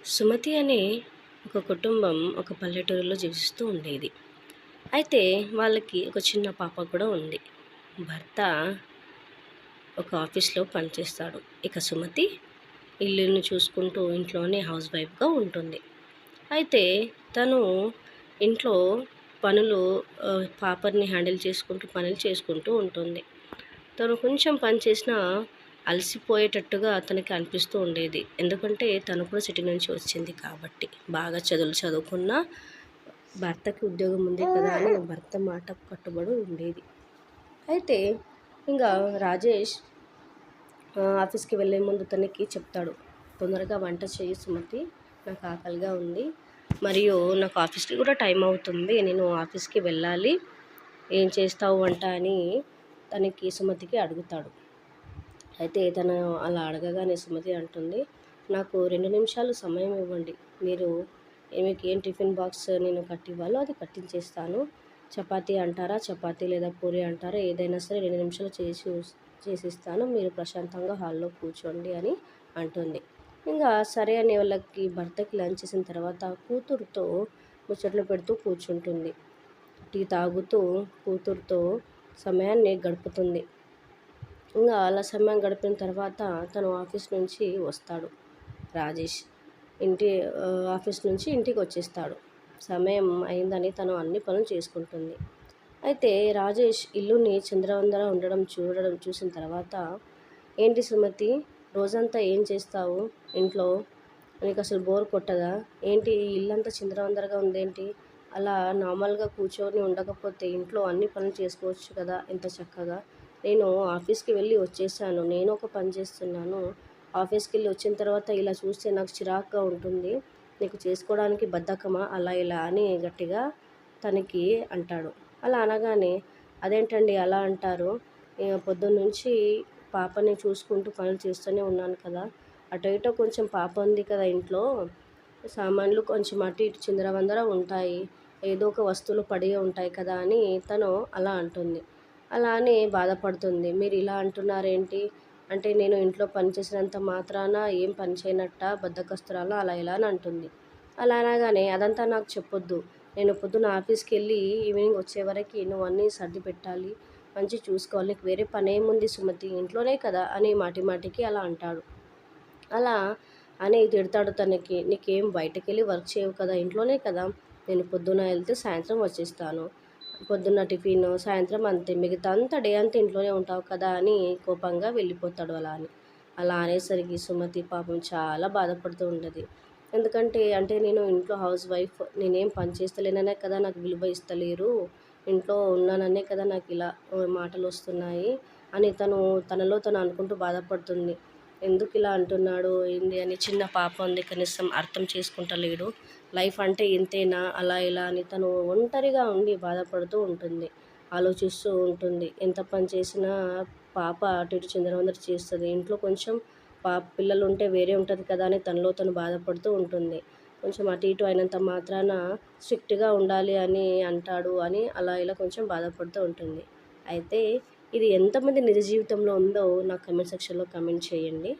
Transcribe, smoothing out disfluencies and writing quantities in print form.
సుమతి అనే ఒక కుటుంబం ఒక పల్లెటూరులో జీవిస్తూ ఉండేది. అయితే వాళ్ళకి ఒక చిన్న పాప కూడా ఉంది. భర్త ఒక ఆఫీస్‌లో పనిచేస్తాడు. ఇక సుమతి ఇల్లుని చూసుకుంటూ ఇంట్లోనే హౌస్ వైఫ్‌గా ఉంటుంది. అయితే తను ఇంట్లో పనులు పాపని హ్యాండిల్ చేసుకుంటూ పనులు చేసుకుంటూ ఉంటుంది. తను కొంచెం పని చేసినా అలసిపోయేటట్టుగా తనకి అనిపిస్తూ ఉండేది. ఎందుకంటే తను కూడా సిటీ నుంచి వచ్చింది కాబట్టి. బాగా చదువులు చదువుకున్నా భర్తకి ఉద్యోగం ఉంది కదా అని భర్త మాట కట్టుబడి ఉండేది. అయితే ఇంగా రాజేష్ ఆఫీస్‌కి వెళ్ళే ముందు తనకి చెప్తాడు. "తొందరగా వంట చెయ్యి సుమతి. నాకు ఆకలిగా ఉంది. మరియు నాకు ఆఫీస్‌కి కూడా టైం అవుతుంది. నేను ఆఫీస్‌కి వెళ్ళాలి. ఏం చేస్తావు వంట" అని తనకి సుమతికి అడుగుతాడు. అయితే తను అలా అడగగానే సుమతి అంటుంది, "నాకు 2 నిమిషాలు సమయం ఇవ్వండి. మీరు మీకేం టిఫిన్ బాక్స్ నేను కట్టివ్వాలో అది కట్టించేస్తాను. చపాతీ అంటారా? చపాతీ లేదా పూరి అంటారా? ఏదైనా సరే 2 నిమిషాలు చేసిస్తాను. మీరు ప్రశాంతంగా హాల్‌లో కూర్చోండి" అని అంటుంది. ఇంగా సరే అని వాళ్ళకి భర్తకి లంచ్ చేసిన తర్వాత కూతురుతో ముచ్చట్లు పెడుతూ కూర్చుంటుంది. టీ తాగుతూ కూతురుతో సమయాన్ని గడుపుతుంది. ఇంగా అలా సమయం గడిపిన తర్వాత తను ఆఫీస్ నుంచి వస్తాడు రాజేష్. ఇంటి ఆఫీస్ నుంచి ఇంటికొచ్చేస్తాడు. సమయం అయిందని తను అన్ని పనులు చేసుకుంటుంది. అయితే రాజేష్ ఇల్లుని చిందరవందర చూడడం చూసిన తర్వాత, "ఏంటి సుమతి, రోజంతా ఏం చేస్తావు ఇంట్లో? నీకసలు బోర్ కొట్టదా? ఏంటి ఈ ఇల్లంతా చిందరవందరగా ఉందేంటి? అలా నార్మల్‌గా కూర్చొని ఉండకపోతే ఇంట్లో అన్ని పనులు చేసుకోవచ్చు కదా ఎంత చక్కగా. నేను ఆఫీస్‌కి వెళ్ళి వచ్చేసాను. నేను ఒక పని చేస్తున్నాను. ఆఫీస్‌కెళ్ళి వచ్చిన తర్వాత ఇలా చూస్తే నాకు చిరాకుగా ఉంటుంది. నీకు చేసుకోవడానికి బద్ధకమా?" అలా ఇలా అని గట్టిగా తనకి అంటాడు. అలా అనగానే, "అదేంటండి అలా అంటారు? పొద్దున్నుంచి పాపని చూసుకుంటూ పనులు చేస్తూనే ఉన్నాను కదా! అటో ఇటో కొంచెం పాప ఉంది కదా ఇంట్లో. సామాన్లు కొంచెం అటు ఇటు చిందరవందర ఉంటాయి. ఏదో ఒక వస్తువులు పడి ఉంటాయి కదా" అని తను అలా అంటుంది. అలా అని బాధపడుతుంది. "మీరు ఇలా అంటున్నారేంటి? అంటే నేను ఇంట్లో పని చేసినంత మాత్రాన ఏం పని చేయనట్టా? బద్ధకస్తురాలా?" అలా ఇలా అని అంటుంది. అలా అనగానే, "అదంతా నాకు చెప్పొద్దు. నేను పొద్దున్న ఆఫీస్‌కెళ్ళి ఈవినింగ్ వచ్చేవరకి నువ్వు అన్నీ సర్ది పెట్టాలి. మంచిగా చూసుకోవాలి. నీకు వేరే పనేముంది సుమతి, ఇంట్లోనే కదా" అని మాటి మాటికి అలా అంటాడు. అలా అని తిడతాడు తనకి. "నీకేం బయటకెళ్ళి వర్క్ చేయవు కదా, ఇంట్లోనే కదా. నేను పొద్దున ఎళ్తే సాయంత్రం వచ్చేస్తాను. పొద్దున్న టిఫిను, సాయంత్రం అంతే. మిగతా అంతా డే అంతా ఇంట్లోనే ఉంటావు కదా" అని కోపంగా వెళ్ళిపోతాడు అలా అని. అలా అనేసరికి సుమతి పాపం చాలా బాధపడుతూ ఉంటది. ఎందుకంటే నేను ఇంట్లో హౌస్ వైఫ్. నేనేం పని చేస్తలేననే కదా నాకు విలువ ఇస్తలేరు. ఇంట్లో ఉన్నాననే కదా నాకిలా మాటలొస్తున్నాయి అని తనలో తను అనుకుంటూ బాధపడుతుంది. ఎందుకిలా అంటున్నాడు ఏంది అని, చిన్న పాప ఉంది కనీసం అర్థం చేసుకుంటలేడు. లైఫ్ అంటే ఇంతేనా అలా ఇలా అని తను ఒంటరిగా ఉండి బాధపడుతూ ఉంటుంది. ఆలోచిస్తూ ఉంటుంది. ఎంత పని చేసినా పాప అటు ఇటు చిందరవందర చేస్తది. ఇంట్లో కొంచెం పిల్లలుంటే వేరే ఉంటది కదా అని తనలో తను బాధపడుతూ ఉంటుంది. కొంచెం అటు ఇటు అయినంత మాత్రాన స్ట్రిక్ట్‌గా ఉండాలి అని అంటాడు అని అలా ఇలా కొంచెం బాధపడుతూ ఉంటుంది. అయితే ఇది ఎంతమంది నిజ జీవితంలో ఉందో నాకు కామెంట్ సెక్షన్‌లో కామెంట్ చేయండి.